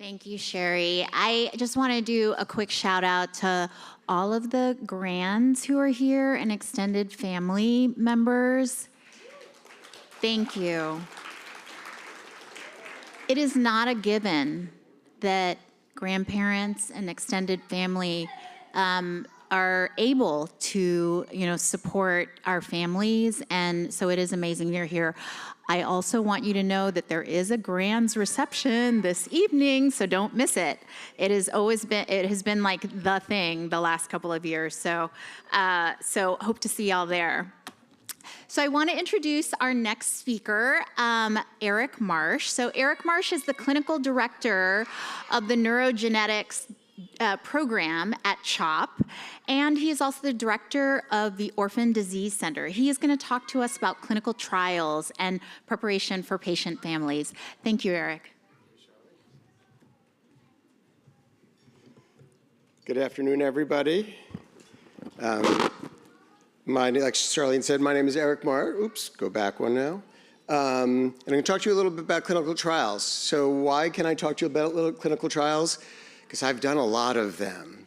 Thank you, Sherry. I just want to do a quick shout out to all of the grands who are here and extended family members. Thank you. It is not a given that grandparents and extended family are able to, support our families, and so it is amazing they're here. I also want you to know that there is a Grand's reception this evening, so don't miss it. It has been like the thing the last couple of years, so hope to see y'all there. So I want to introduce our next speaker, Eric Marsh. So Eric Marsh is the clinical director of the neurogenetics program at CHOP, and he is also the director of the Orphan Disease Center. He is going to talk to us about clinical trials and preparation for patient families. Thank you, Eric. Good afternoon, everybody. Like Charlene said, my name is Eric Marsh. Oops, go back one now. And I'm going to talk to you a little bit about clinical trials. So why can I talk to you about little clinical trials? Because I've done a lot of them.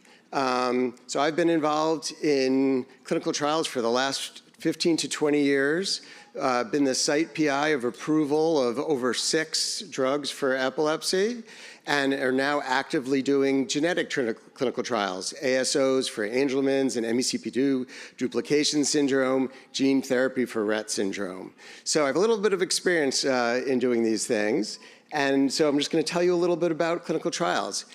So I've been involved in clinical trials for the last 15 to 20 years. Been the site PI of approval of over 6 drugs for epilepsy, and are now actively doing genetic clinical trials, ASOs for Angelman's and MECP2 duplication syndrome, gene therapy for Rett syndrome. So I have a little bit of experience in doing these things, and so I'm just going to tell you a little bit about clinical trials.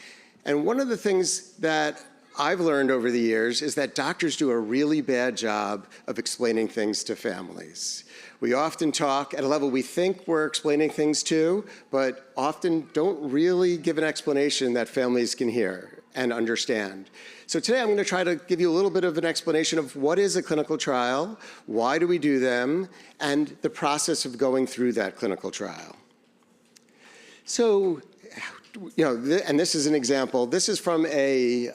And one of the things that I've learned over the years is that doctors do a really bad job of explaining things to families. We often talk at a level we think we're explaining things to, but often don't really give an explanation that families can hear and understand. So today I'm going to try to give you a little bit of an explanation of what is a clinical trial, why do we do them, and the process of going through that clinical trial. So, and this is an example. This is from a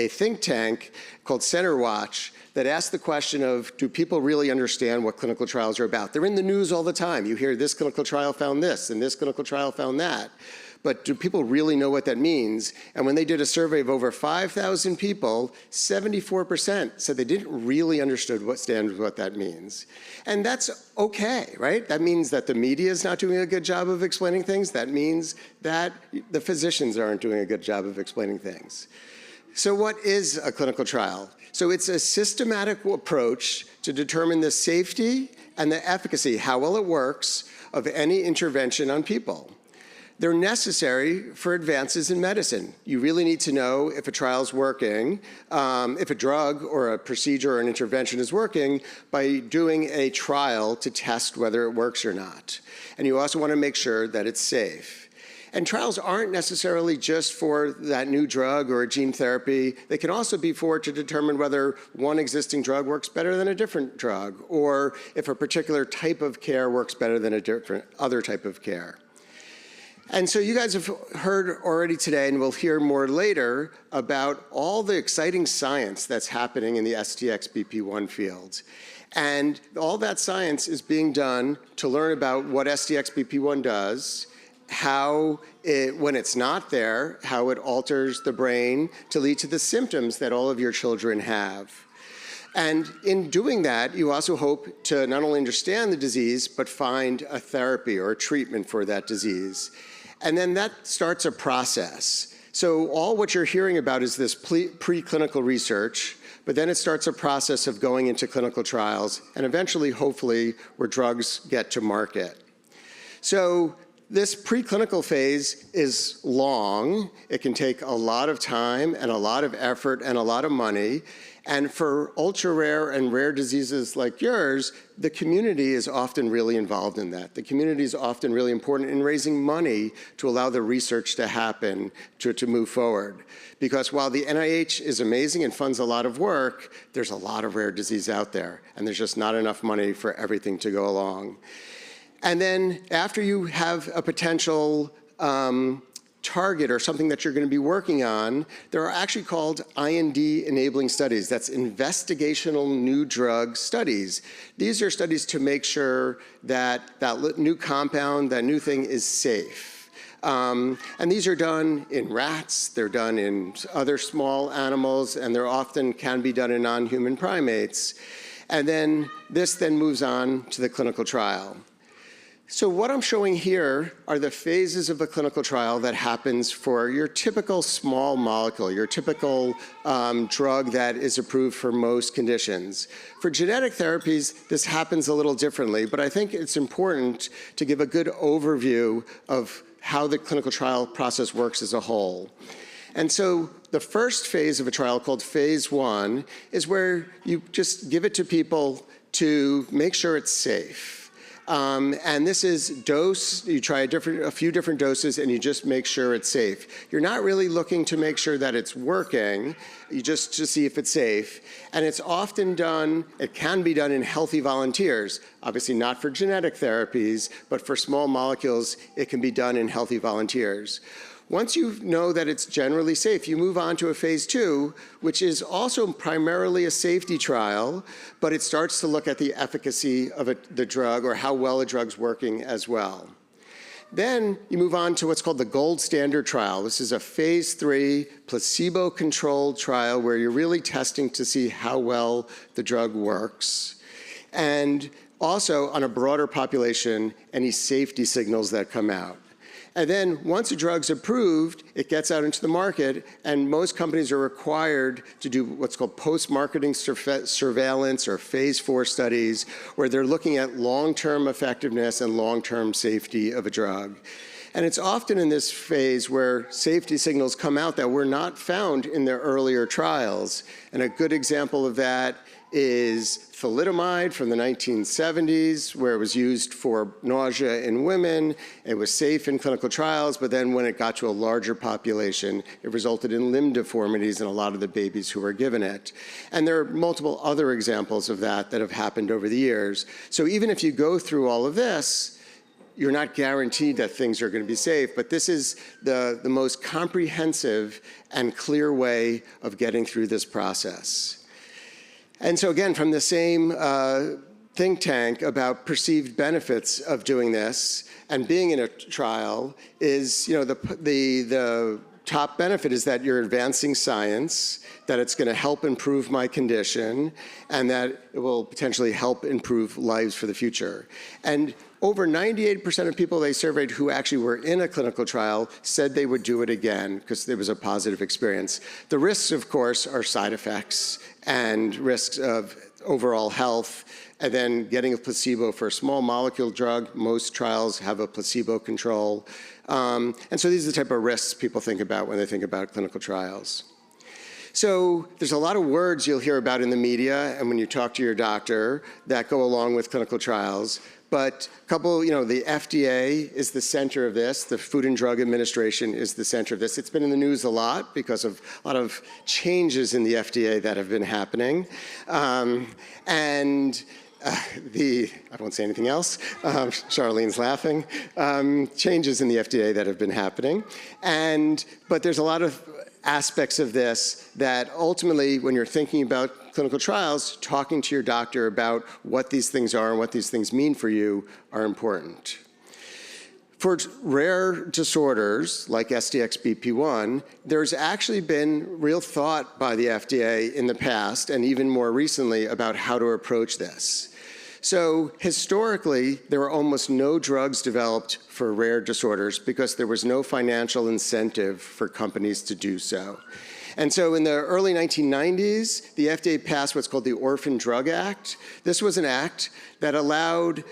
think tank called Center Watch that asked the question of, do people really understand what clinical trials are about? They're in the news all the time. You hear this clinical trial found this, and this clinical trial found that. But do people really know what that means? And when they did a survey of over 5,000 people, 74% said they didn't really understand what that means. And that's okay, right? That means that the media is not doing a good job of explaining things. That means that the physicians aren't doing a good job of explaining things. So what is a clinical trial? So it's a systematic approach to determine the safety and the efficacy, how well it works, of any intervention on people. They're necessary for advances in medicine. You really need to know if a trial is working, if a drug or a procedure or an intervention is working, by doing a trial to test whether it works or not. And you also want to make sure that it's safe. And trials aren't necessarily just for that new drug or a gene therapy. They can also be to determine whether one existing drug works better than a different drug, or if a particular type of care works better than a different other type of care. And so you guys have heard already today, and we'll hear more later, about all the exciting science that's happening in the STXBP1 field. And all that science is being done to learn about what STXBP1 does, how when it's not there, how it alters the brain to lead to the symptoms that all of your children have. And in doing that, you also hope to not only understand the disease, but find a therapy or a treatment for that disease. And then that starts a process. So all what you're hearing about is this preclinical research, but then it starts a process of going into clinical trials, and eventually, hopefully, where drugs get to market. So this preclinical phase is long. It can take a lot of time and a lot of effort and a lot of money. And for ultra-rare and rare diseases like yours, the community is often really involved in that. The community is often really important in raising money to allow the research to happen, to move forward. Because while the NIH is amazing and funds a lot of work, there's a lot of rare disease out there, and there's just not enough money for everything to go along. And then after you have a potential target or something that you're going to be working on, there are actually called IND-enabling studies. That's investigational new drug studies. These are studies to make sure that that new compound, that new thing is safe. And these are done in rats, they're done in other small animals, and they're often can be done in non-human primates. And then this then moves on to the clinical trial. So what I'm showing here are the phases of a clinical trial that happens for your typical small molecule, your typical drug that is approved for most conditions. For genetic therapies, this happens a little differently, but I think it's important to give a good overview of how the clinical trial process works as a whole. And so the first phase of a trial, called phase 1, is where you just give it to people to make sure it's safe. And this is dose, you try a few different doses and you just make sure it's safe. You're not really looking to make sure that it's working, you just to see if it's safe. And it's often done, it can be done in healthy volunteers, obviously not for genetic therapies, but for small molecules, it can be done in healthy volunteers. Once you know that it's generally safe, you move on to a phase 2, which is also primarily a safety trial, but it starts to look at the efficacy of the drug or how well a drug's working as well. Then you move on to what's called the gold standard trial. This is a phase 3 placebo-controlled trial where you're really testing to see how well the drug works. And also on a broader population, any safety signals that come out. And then once a drug's approved, it gets out into the market, and most companies are required to do what's called post-marketing surveillance or phase 4 studies, where they're looking at long-term effectiveness and long-term safety of a drug. And it's often in this phase where safety signals come out that were not found in the earlier trials. And a good example of that is thalidomide from the 1970s, where it was used for nausea in women. It was safe in clinical trials, but then when it got to a larger population, it resulted in limb deformities in a lot of the babies who were given it. And there are multiple other examples of that that have happened over the years. So even if you go through all of this, you're not guaranteed that things are going to be safe, but this is the most comprehensive and clear way of getting through this process. And so again, from the same think tank about perceived benefits of doing this and being in a trial is, the top benefit is that you're advancing science, that it's going to help improve my condition, and that it will potentially help improve lives for the future. And over 98% of people they surveyed who actually were in a clinical trial said they would do it again because there was a positive experience. The risks, of course, are side effects and risks of overall health, and then getting a placebo for a small molecule drug. Most trials have a placebo control. And so these are the type of risks people think about when they think about clinical trials. So there's a lot of words you'll hear about in the media and when you talk to your doctor that go along with clinical trials. But a couple, the FDA is the center of this. The Food and Drug Administration is the center of this. It's been in the news a lot because of a lot of changes in the FDA that have been happening. I won't say anything else. Charlene's laughing. Changes in the FDA that have been happening. But there's a lot of aspects of this that ultimately, when you're thinking about clinical trials, talking to your doctor about what these things are and what these things mean for you are important. For rare disorders like STXBP1, there's actually been real thought by the FDA in the past and even more recently about how to approach this. So historically, there were almost no drugs developed for rare disorders because there was no financial incentive for companies to do so. And so in the early 1990s, the FDA passed what's called the Orphan Drug Act. This was an act that allowed,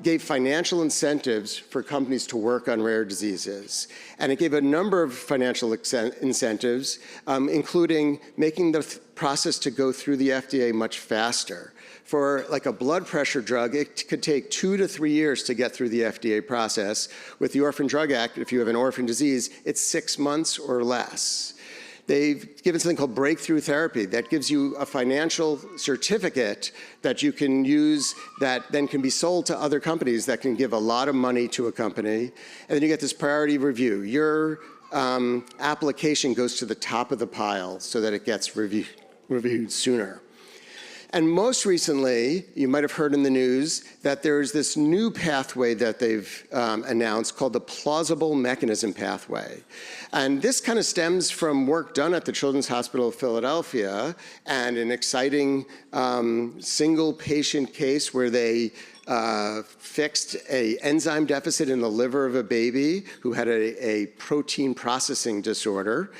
gave financial incentives for companies to work on rare diseases. And it gave a number of financial incentives, including making the process to go through the FDA much faster. For like a blood pressure drug, it could take 2 to 3 years to get through the FDA process. With the Orphan Drug Act, if you have an orphan disease, it's 6 months or less. They've given something called breakthrough therapy that gives you a financial certificate that you can use that then can be sold to other companies that can give a lot of money to a company. And then you get this priority review. Your application goes to the top of the pile so that it gets reviewed sooner. And most recently, you might have heard in the news that there's this new pathway that they've announced called the plausible mechanism pathway. And this kind of stems from work done at the Children's Hospital of Philadelphia and an exciting single patient case where they fixed an enzyme deficit in the liver of a baby who had a protein processing disorder.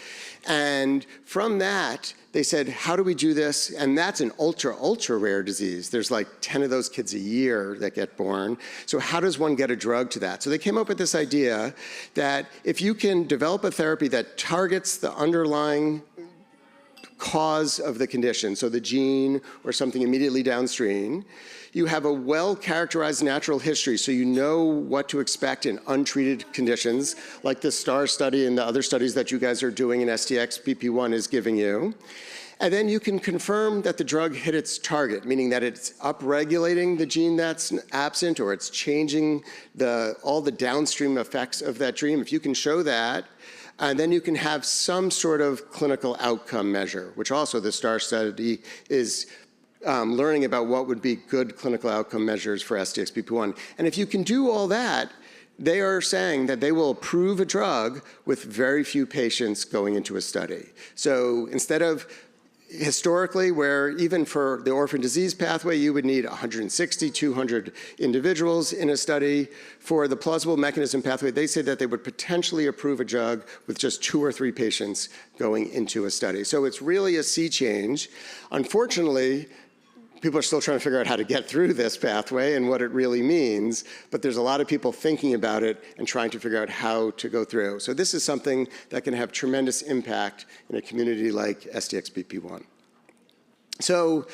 And from that, they said, how do we do this? And that's an ultra rare disease. There's like 10 of those kids a year that get born. So how does one get a drug to that? So they came up with this idea that if you can develop a therapy that targets the underlying cause of the condition, so the gene or something immediately downstream, you have a well-characterized natural history, so you know what to expect in untreated conditions, like the STAR study and the other studies that you guys are doing in STXBP1 is giving you. And then you can confirm that the drug hit its target, meaning that it's upregulating the gene that's absent or it's changing all the downstream effects of that gene. If you can show that, and then you can have some sort of clinical outcome measure, which also the STAR study is learning about what would be good clinical outcome measures for STXBP1. And if you can do all that, they are saying that they will approve a drug with very few patients going into a study. So instead of historically, where even for the orphan disease pathway, you would need 160, 200 individuals in a study. For the plausible mechanism pathway, they say that they would potentially approve a drug with just 2 or 3 patients going into a study. So it's really a sea change. Unfortunately, people are still trying to figure out how to get through this pathway and what it really means, but there's a lot of people thinking about it and trying to figure out how to go through. So this is something that can have tremendous impact in a community like STXBP1. So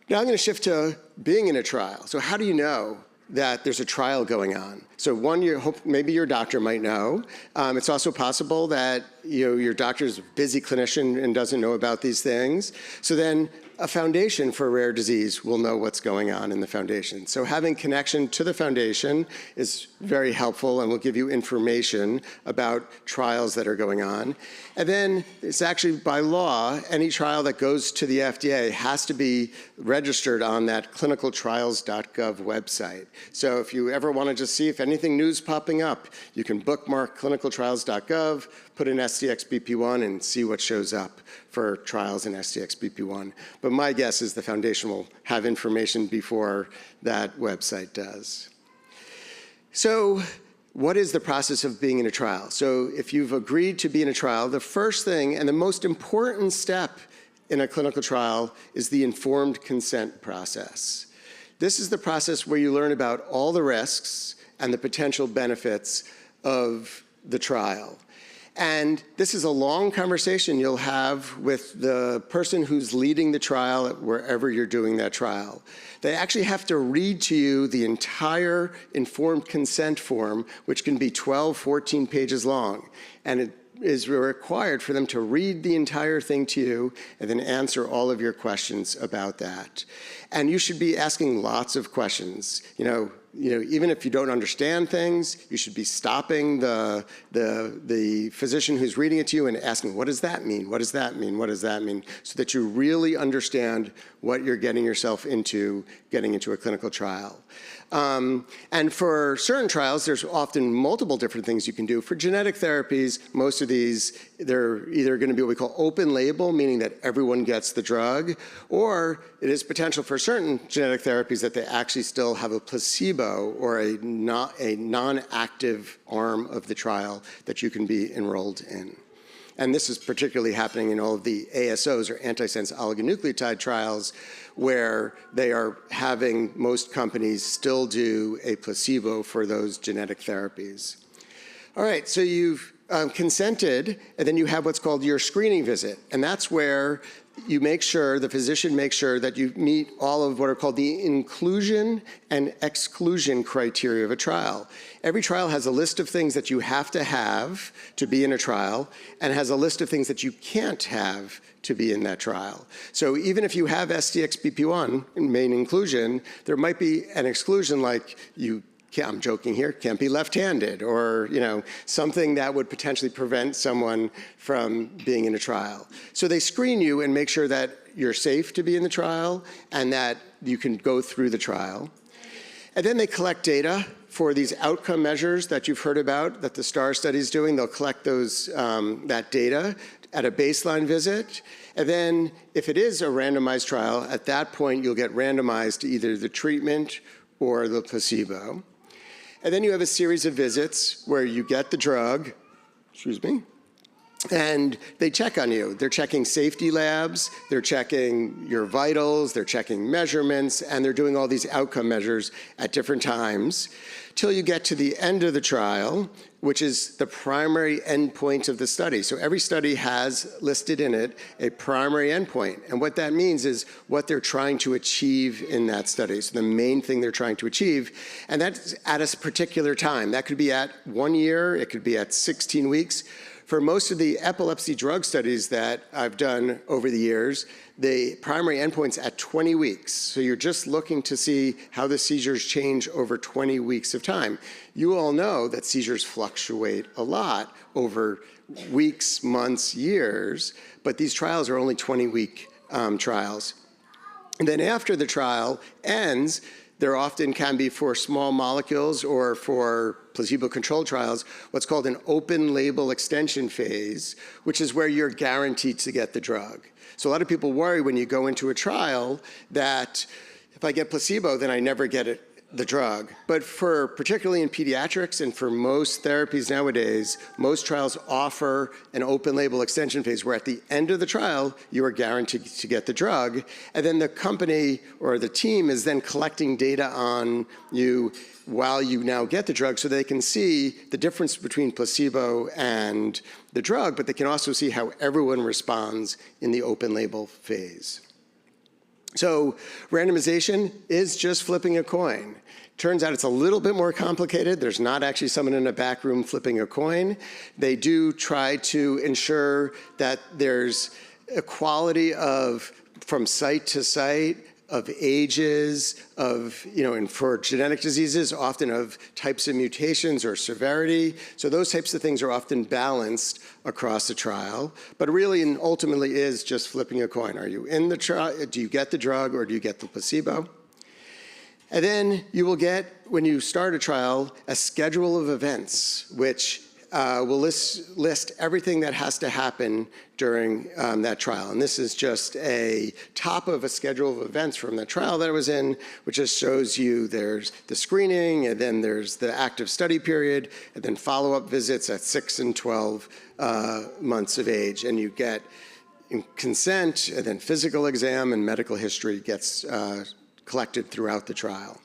now I'm going to shift to being in a trial. So how do you know that there's a trial going on? So one, maybe your doctor might know. It's also possible that your doctor's a busy clinician and doesn't know about these things. So then a foundation for rare disease will know what's going on in the foundation. So having connection to the foundation is very helpful and will give you information about trials that are going on. And then it's actually by law, any trial that goes to the FDA has to be registered on that clinicaltrials.gov website. So if you ever want to just see if anything new's popping up, you can bookmark clinicaltrials.gov, put in STXBP1 and see what shows up for trials in STXBP1. But my guess is the foundation will have information before that website does. So what is the process of being in a trial? So if you've agreed to be in a trial, the first thing and the most important step in a clinical trial is the informed consent process. This is the process where you learn about all the risks and the potential benefits of the trial. And this is a long conversation you'll have with the person who's leading the trial wherever you're doing that trial. They actually have to read to you the entire informed consent form, which can be 12, 14 pages long. And it is required for them to read the entire thing to you and then answer all of your questions about that. And you should be asking lots of questions. Even if you don't understand things, you should be stopping the physician who's reading it to you and asking, what does that mean? What does that mean? What does that mean? So that you really understand what you're getting yourself into getting into a clinical trial. And for certain trials, there's often multiple different things you can do. For genetic therapies, most of these, they're either going to be what we call open label, meaning that everyone gets the drug, or it is potential for certain genetic therapies that they actually still have a placebo or a non-active arm of the trial that you can be enrolled in. And this is particularly happening in all of the ASOs, or antisense oligonucleotide trials, where they are having most companies still do a placebo for those genetic therapies. All right, so you've consented, and then you have what's called your screening visit. And that's where you make sure, the physician makes sure that you meet all of what are called the inclusion and exclusion criteria of a trial. Every trial has a list of things that you have to be in a trial, and has a list of things that you can't have to be in that trial. So even if you have STXBP1 in main inclusion, there might be an exclusion like I'm joking here, can't be left-handed, or something that would potentially prevent someone from being in a trial. So they screen you and make sure that you're safe to be in the trial and that you can go through the trial. And then they collect data for these outcome measures that you've heard about that the STAR study is doing. They'll collect those, that data at a baseline visit. And then if it is a randomized trial, at that point you'll get randomized to either the treatment or the placebo. And then you have a series of visits where you get the drug, and they check on you. They're checking safety labs, they're checking your vitals, they're checking measurements, and they're doing all these outcome measures at different times till you get to the end of the trial, which is the primary endpoint of the study. So every study has listed in it a primary endpoint. And what that means is what they're trying to achieve in that study. So the main thing they're trying to achieve, and that's at a particular time. That could be at 1 year, it could be at 16 weeks. For most of the epilepsy drug studies that I've done over the years, the primary endpoint's at 20 weeks. So you're just looking to see how the seizures change over 20 weeks of time. You all know that seizures fluctuate a lot over weeks, months, years, but these trials are only 20-week trials. And then after the trial ends, there often can be, for small molecules or for placebo-controlled trials, what's called an open label extension phase, which is where you're guaranteed to get the drug. So a lot of people worry when you go into a trial that if I get placebo, then I never get the drug. But for, particularly in pediatrics and for most therapies nowadays, most trials offer an open label extension phase where at the end of the trial, you are guaranteed to get the drug. And then the company or the team is then collecting data on you while you now get the drug so they can see the difference between placebo and the drug, but they can also see how everyone responds in the open label phase. So randomization is just flipping a coin. Turns out it's a little bit more complicated. There's not actually someone in a back room flipping a coin. They do try to ensure that there's equality of from site to site, of ages, of, and for genetic diseases, often of types of mutations or severity. So those types of things are often balanced across the trial, but really and ultimately is just flipping a coin. Are you in the trial? Do you get the drug or do you get the placebo? And then you will get, when you start a trial, a schedule of events, which will list everything that has to happen during that trial. And this is just a top of a schedule of events from the trial that I was in, which just shows you there's the screening, and then there's the active study period, and then follow-up visits at 6 and 12 months of age. And you get consent, and then physical exam and medical history gets collected throughout the trial.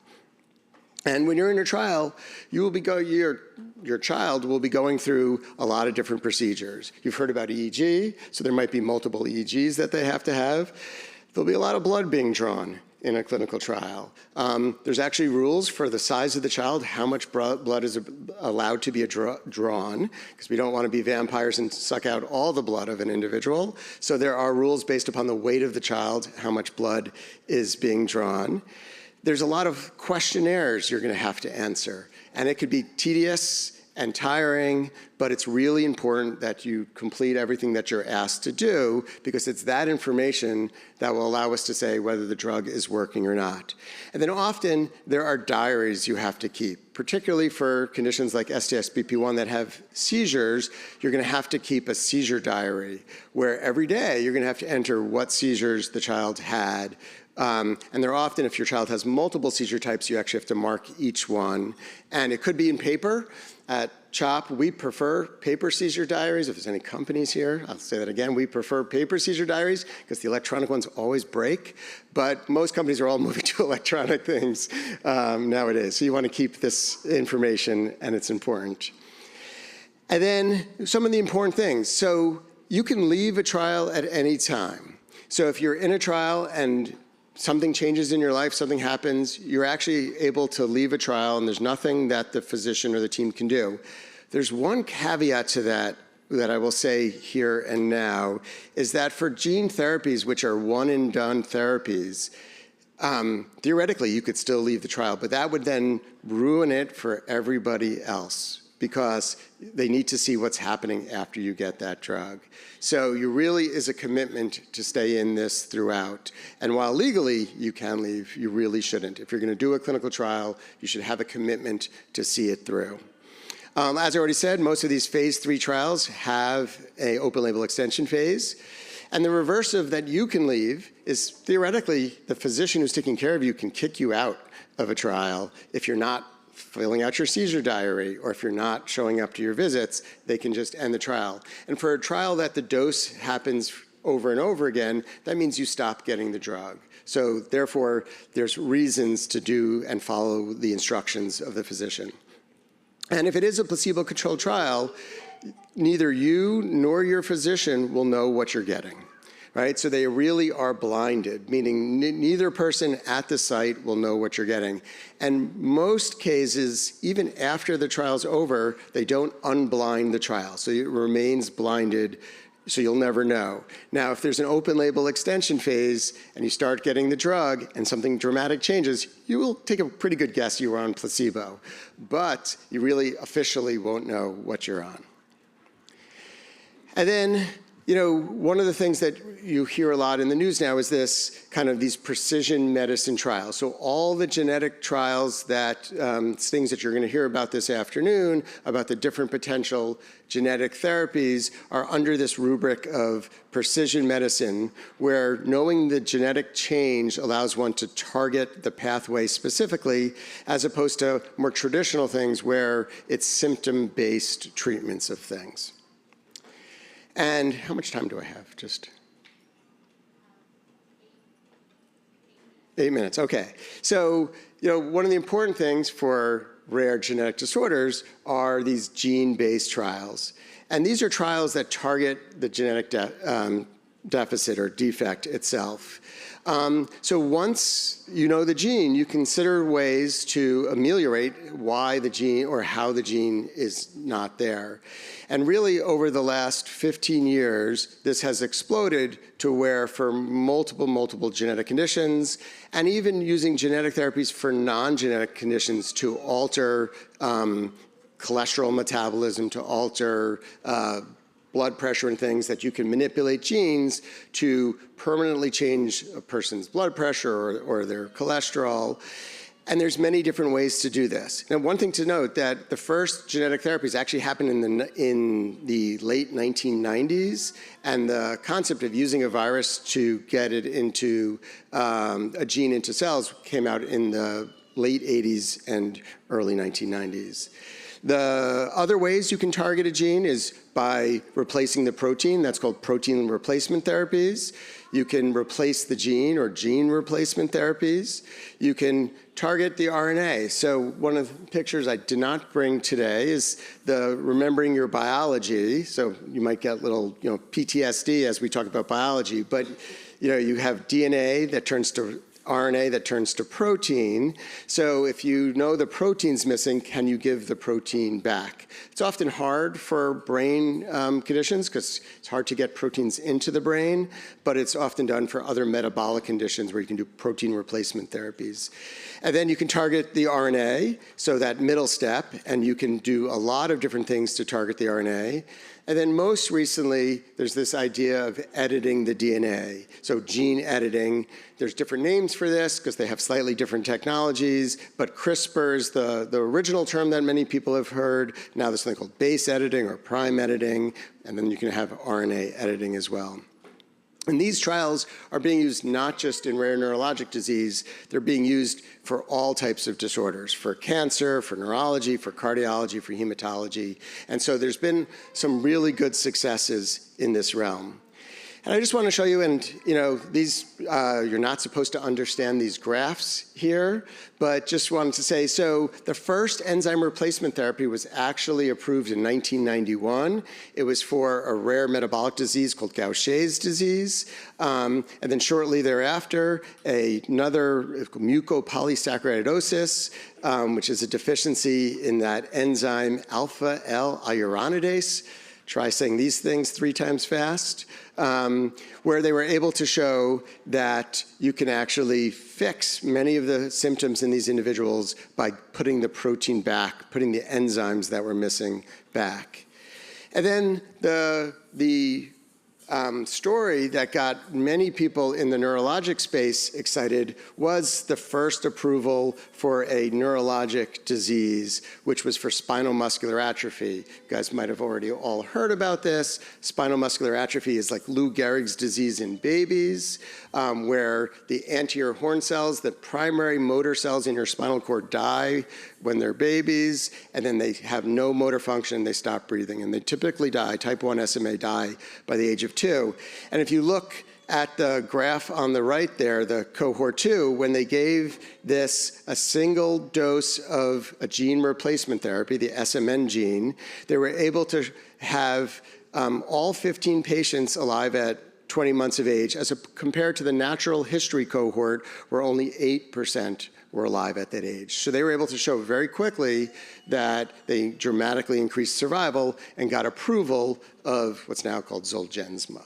And when you're in a trial, you will be your child will be going through a lot of different procedures. You've heard about EEG, so there might be multiple EEGs that they have to have. There'll be a lot of blood being drawn in a clinical trial. There's actually rules for the size of the child, how much blood is allowed to be drawn, because we don't want to be vampires and suck out all the blood of an individual. So there are rules based upon the weight of the child, how much blood is being drawn. There's a lot of questionnaires you're going to have to answer, and it could be tedious and tiring, but it's really important that you complete everything that you're asked to do, because it's that information that will allow us to say whether the drug is working or not. And then often there are diaries you have to keep, particularly for conditions like STXBP1 that have seizures. You're going to have to keep a seizure diary where every day you're going to have to enter what seizures the child had. And they're often, if your child has multiple seizure types, you actually have to mark each one. And it could be in paper. At CHOP, we prefer paper seizure diaries. If there's any companies here, I'll say that again. We prefer paper seizure diaries because the electronic ones always break. But most companies are all moving to electronic things nowadays. So you want to keep this information, and it's important. And then some of the important things. So you can leave a trial at any time. So if you're in a trial and something changes in your life, something happens, you're actually able to leave a trial, and there's nothing that the physician or the team can do. There's one caveat to that I will say here and now, is that for gene therapies, which are one-and-done therapies, theoretically, you could still leave the trial, but that would then ruin it for everybody else. because they need to see what's happening after you get that drug. So you really is a commitment to stay in this throughout. And while legally you can leave, you really shouldn't. If you're going to do a clinical trial, you should have a commitment to see it through. As I already said, most of these phase 3 trials have an open label extension phase. And the reverse of that you can leave is theoretically the physician who's taking care of you can kick you out of a trial if you're not filling out your seizure diary, or if you're not showing up to your visits, they can just end the trial. And for a trial that the dose happens over and over again, that means you stop getting the drug. So therefore, there's reasons to do and follow the instructions of the physician. And if it is a placebo-controlled trial, neither you nor your physician will know what you're getting. Right? So they really are blinded, meaning neither person at the site will know what you're getting. And most cases, even after the trial's over, they don't unblind the trial. So it remains blinded, so you'll never know. Now, if there's an open label extension phase and you start getting the drug and something dramatic changes, you will take a pretty good guess you were on placebo. But you really officially won't know what you're on. And then, one of the things that you hear a lot in the news now is this kind of these precision medicine trials. So all the genetic trials that, things that you're going to hear about this afternoon, about the different potential genetic therapies, are under this rubric of precision medicine, where knowing the genetic change allows one to target the pathway specifically, as opposed to more traditional things where it's symptom-based treatments of things. And how much time do I have? Just 8 minutes, okay. So, one of the important things for rare genetic disorders are these gene-based trials. And these are trials that target the genetic deficit or defect itself. So once you know the gene, you consider ways to ameliorate why the gene or how the gene is not there. And really, over the last 15 years, this has exploded to where for multiple genetic conditions, and even using genetic therapies for non-genetic conditions to alter cholesterol metabolism, to alter blood pressure and things, that you can manipulate genes to permanently change a person's blood pressure or their cholesterol. And there's many different ways to do this. Now, one thing to note, that the first genetic therapies actually happened in the late 1990s, and the concept of using a virus to get it into a gene into cells came out in the late 80s and early 1990s. The other ways you can target a gene is by replacing the protein. That's called protein replacement therapies. You can replace the gene, or gene replacement therapies. You can target the RNA. So one of the pictures I did not bring today is the remembering your biology. So you might get little PTSD as we talk about biology, but you have DNA that turns to RNA that turns to protein. So if you know the protein's missing, can you give the protein back? It's often hard for brain conditions because it's hard to get proteins into the brain, but it's often done for other metabolic conditions where you can do protein replacement therapies. And then you can target the RNA, so that middle step, and you can do a lot of different things to target the RNA. And then most recently, there's this idea of editing the DNA. So gene editing, there's different names for this because they have slightly different technologies, but CRISPR is the original term that many people have heard. Now there's something called base editing or prime editing, and then you can have RNA editing as well. And these trials are being used not just in rare neurologic disease, they're being used for all types of disorders, for cancer, for neurology, for cardiology, for hematology. And so there's been some really good successes in this realm. And I just want to show you, and these, you're not supposed to understand these graphs here, but just wanted to say, so the first enzyme replacement therapy was actually approved in 1991. It was for a rare metabolic disease called Gaucher's disease. And then shortly thereafter, another mucopolysaccharidosis, which is a deficiency in that enzyme alpha L iuronidase. try saying these things 3 times fast, where they were able to show that you can actually fix many of the symptoms in these individuals by putting the protein back, putting the enzymes that were missing back. And then the story that got many people in the neurologic space excited was the first approval for a neurologic disease, which was for spinal muscular atrophy. You guys might have already all heard about this. Spinal muscular atrophy is like Lou Gehrig's disease in babies, where the anterior horn cells, the primary motor cells in your spinal cord, die when they're babies, and then they have no motor function, they stop breathing, and they typically die, type 1 SMA die by the age of 2. And if you look at the graph on the right there, the cohort 2, when they gave this a single dose of a gene replacement therapy, the SMN gene, they were able to have all 15 patients alive at 20 months of age, as compared to the natural history cohort, where only 8% were alive at that age. So they were able to show very quickly that they dramatically increased survival and got approval of what's now called Zolgensma.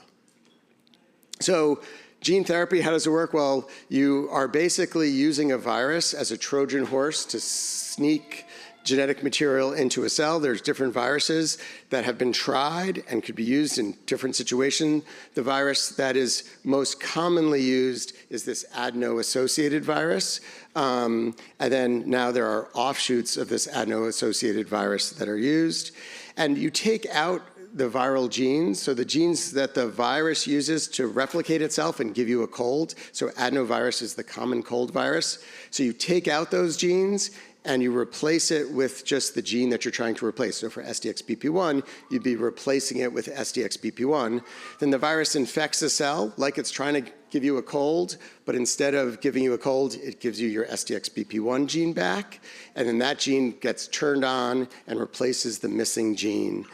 So gene therapy, how does it work? Well, you are basically using a virus as a Trojan horse to sneak genetic material into a cell. There's different viruses that have been tried and could be used in different situations. The virus that is most commonly used is this adeno-associated virus. And then now there are offshoots of this adeno-associated virus that are used. And you take out the viral genes, so the genes that the virus uses to replicate itself and give you a cold. So adenovirus is the common cold virus. So you take out those genes and you replace it with just the gene that you're trying to replace. So for STXBP1, you'd be replacing it with STXBP1. Then the virus infects a cell like it's trying to give you a cold, but instead of giving you a cold, it gives you your STXBP1 gene back, and then that gene gets turned on and replaces the missing gene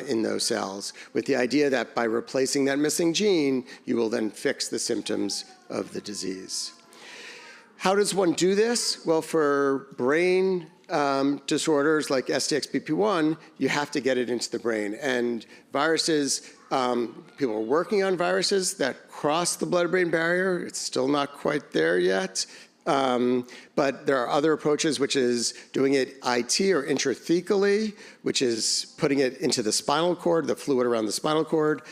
in those cells, with the idea that by replacing that missing gene, you will then fix the symptoms of the disease. How does one do this? Well, for brain disorders like STXBP1, you have to get it into the brain. And viruses, people are working on viruses that cross the blood-brain barrier. It's still not quite there yet. But there are other approaches, which is doing it IT or intrathecally, which is putting it into the spinal cord, the fluid around the spinal cord.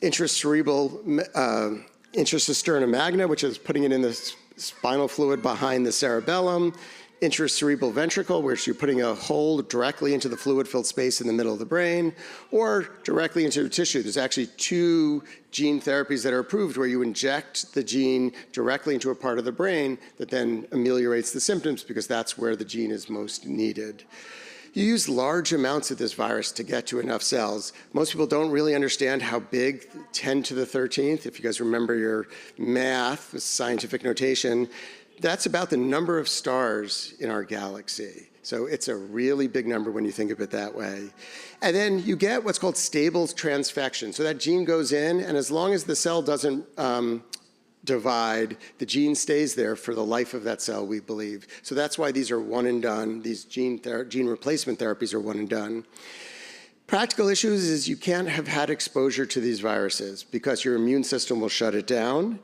Intracisterna magna, which is putting it in the spinal fluid behind the cerebellum. Intracerebral ventricle, where you're putting a hole directly into the fluid-filled space in the middle of the brain, or directly into tissue. There's actually 2 gene therapies that are approved where you inject the gene directly into a part of the brain that then ameliorates the symptoms, because that's where the gene is most needed. You use large amounts of this virus to get to enough cells. Most people don't really understand how big 10 to the 13th, if you guys remember your math, scientific notation, that's about the number of stars in our galaxy. So it's a really big number when you think of it that way. And then you get what's called stable transfection. So that gene goes in, and as long as the cell doesn't divide, the gene stays there for the life of that cell, we believe. So that's why these are one and done. These gene replacement therapies are one and done. Practical issues is you can't have had exposure to these viruses because your immune system will shut it down.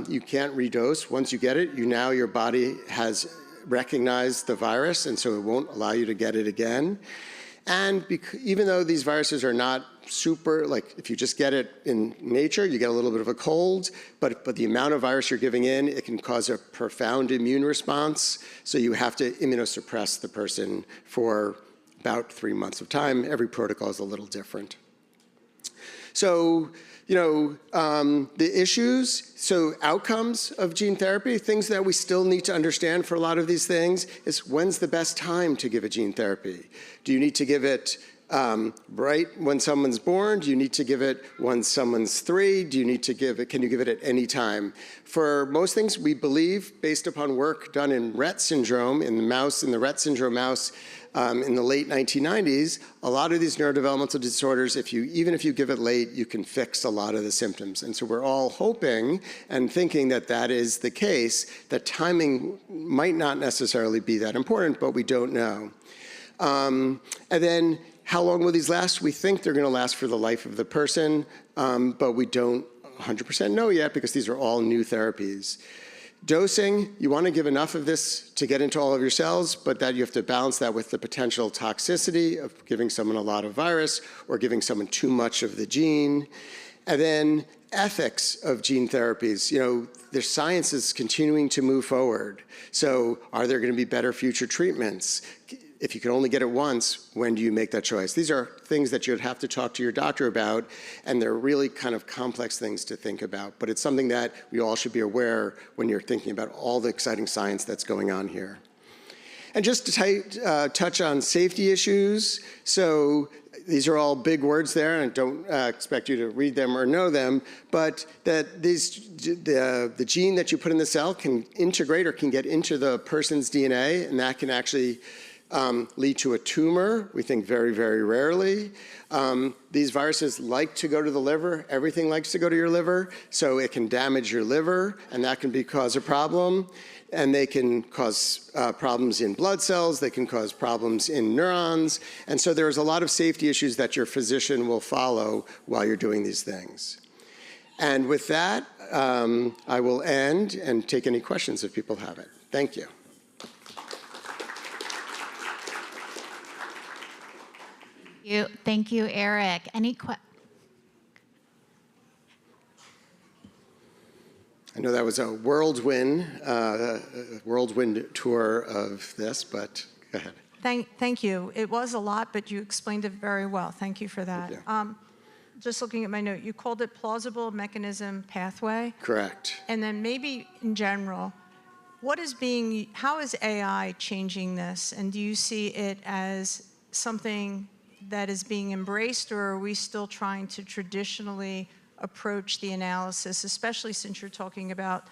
You can't redose. Once you get it, now your body has recognized the virus, and so it won't allow you to get it again. And even though these viruses are not super, like if you just get it in nature, you get a little bit of a cold, but the amount of virus you're giving in, it can cause a profound immune response. So you have to immunosuppress the person for about 3 months of time. Every protocol is a little different. So, the issues, so outcomes of gene therapy, things that we still need to understand for a lot of these things is when's the best time to give a gene therapy? Do you need to give it right when someone's born? Do you need to give it when someone's 3? Do you need to give it, can you give it at any time? For most things, we believe, based upon work done in Rett syndrome, in the Rett syndrome mouse, in the late 1990s, a lot of these neurodevelopmental disorders, even if you give it late, you can fix a lot of the symptoms. And so we're all hoping and thinking that that is the case, that timing might not necessarily be that important, but we don't know. And then How long will these last? We think they're going to last for the life of the person, but we don't 100% know yet because these are all new therapies. Dosing, you want to give enough of this to get into all of your cells, but that you have to balance that with the potential toxicity of giving someone a lot of virus or giving someone too much of the gene. And then ethics of gene therapies. The science is continuing to move forward. So are there going to be better future treatments? If you can only get it once, when do you make that choice? These are things that you'd have to talk to your doctor about, and they're really kind of complex things to think about. But it's something that we all should be aware when you're thinking about all the exciting science that's going on here. And just to touch on safety issues, so these are all big words there, and I don't expect you to read them or know them, but that the gene that you put in the cell can integrate or can get into the person's DNA, and that can actually lead to a tumor, we think very, very rarely. These viruses like to go to the liver. Everything likes to go to your liver, so it can damage your liver, and that can cause a problem. And they can cause problems in blood cells. They can cause problems in neurons. And so there's a lot of safety issues that your physician will follow while you're doing these things. And with that, I will end and take any questions if people have it. Thank you. Thank you, Eric. I know that was a whirlwind tour of this, but go ahead. Thank you. It was a lot, but you explained it very well. Thank you for that. Just looking at my note, you called it plausible mechanism pathway. Correct. And then maybe in general, how is AI changing this? And do you see it as something that is being embraced, or are we still trying to traditionally approach the analysis, especially since you're talking about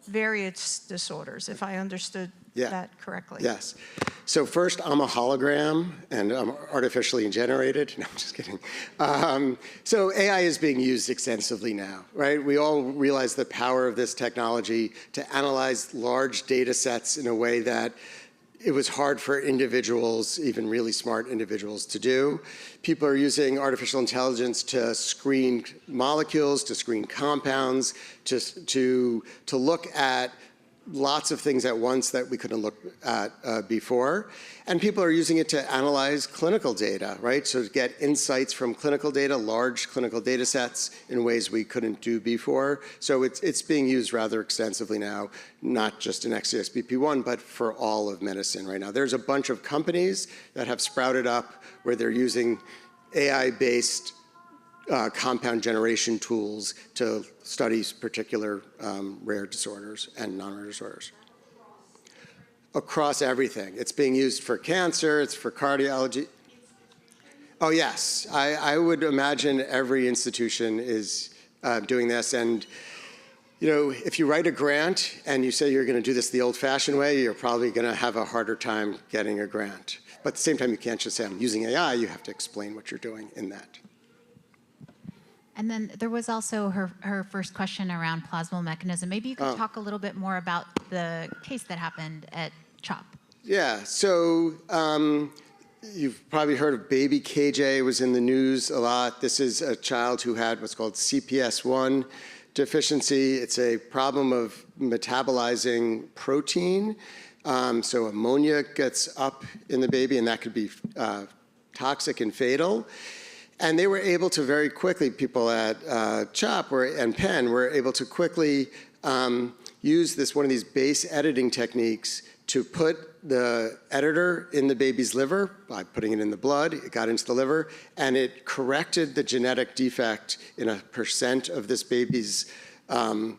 various disorders, if I understood that correctly? Yes. So first, I'm a hologram, and I'm artificially generated. No, I'm just kidding. So AI is being used extensively now, right? We all realize the power of this technology to analyze large data sets in a way that it was hard for individuals, even really smart individuals, to do. People are using artificial intelligence to screen molecules, to screen compounds, to look at lots of things at once that we couldn't look at before. And people are using it to analyze clinical data, right? So to get insights from clinical data, large clinical data sets in ways we couldn't do before. So it's being used rather extensively now, not just in STXBP1, but for all of medicine right now. There's a bunch of companies that have sprouted up where they're using AI-based compound generation tools to study particular rare disorders and non-rare disorders. Across everything. It's being used for cancer, it's for cardiology. Oh yes, I would imagine every institution is doing this. And if you write a grant and you say you're going to do this the old-fashioned way, you're probably going to have a harder time getting a grant. But at the same time, you can't just say, I'm using AI, you have to explain what you're doing in that. And then there was also her first question around plausible mechanism. Maybe you could talk a little bit more about the case that happened at CHOP. Yeah, so you've probably heard of baby KJ, was in the news a lot. This is a child who had what's called CPS1 deficiency. It's a problem of metabolizing protein. So ammonia gets up in the baby, and that could be toxic and fatal. And they were able to very quickly, people at CHOP and Penn were able to quickly use one of these base editing techniques to put the editor in the baby's liver by putting it in the blood. It got into the liver, and it corrected the genetic defect in 1% of this baby's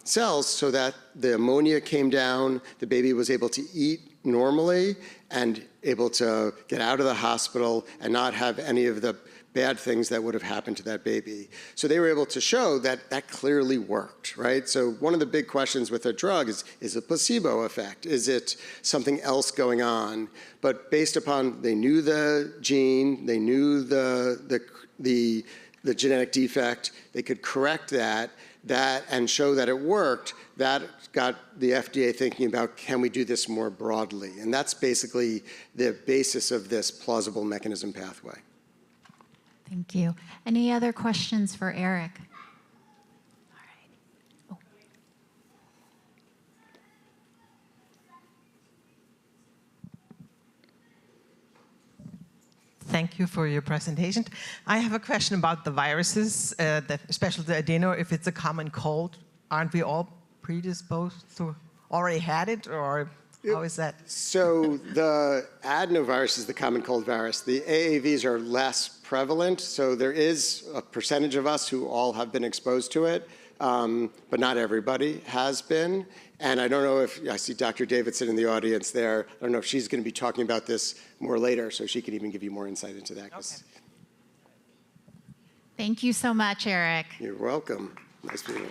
cells so that the ammonia came down, the baby was able to eat normally and able to get out of the hospital and not have any of the bad things that would have happened to that baby. So they were able to show that that clearly worked, right? So one of the big questions with a drug is a placebo effect? Is it something else going on? But based upon, they knew the gene, they knew the genetic defect, they could correct that and show that it worked. That got the FDA thinking about, can we do this more broadly? And that's basically the basis of this plausible mechanism pathway. Thank you. Any other questions for Eric? All right. Oh. Thank you for your presentation. I have a question about the viruses, especially the adeno. If it's a common cold, aren't we all predisposed to already had it, or how is that? So the adenovirus is the common cold virus. The AAVs are less prevalent, so there is a percentage of us who all have been exposed to it, but not everybody has been. And I don't know if, I see Dr. Davidson in the audience there. I don't know if she's going to be talking about this more later, so she can even give you more insight into that. Okay. Thank you so much, Eric. You're welcome. Nice meeting you.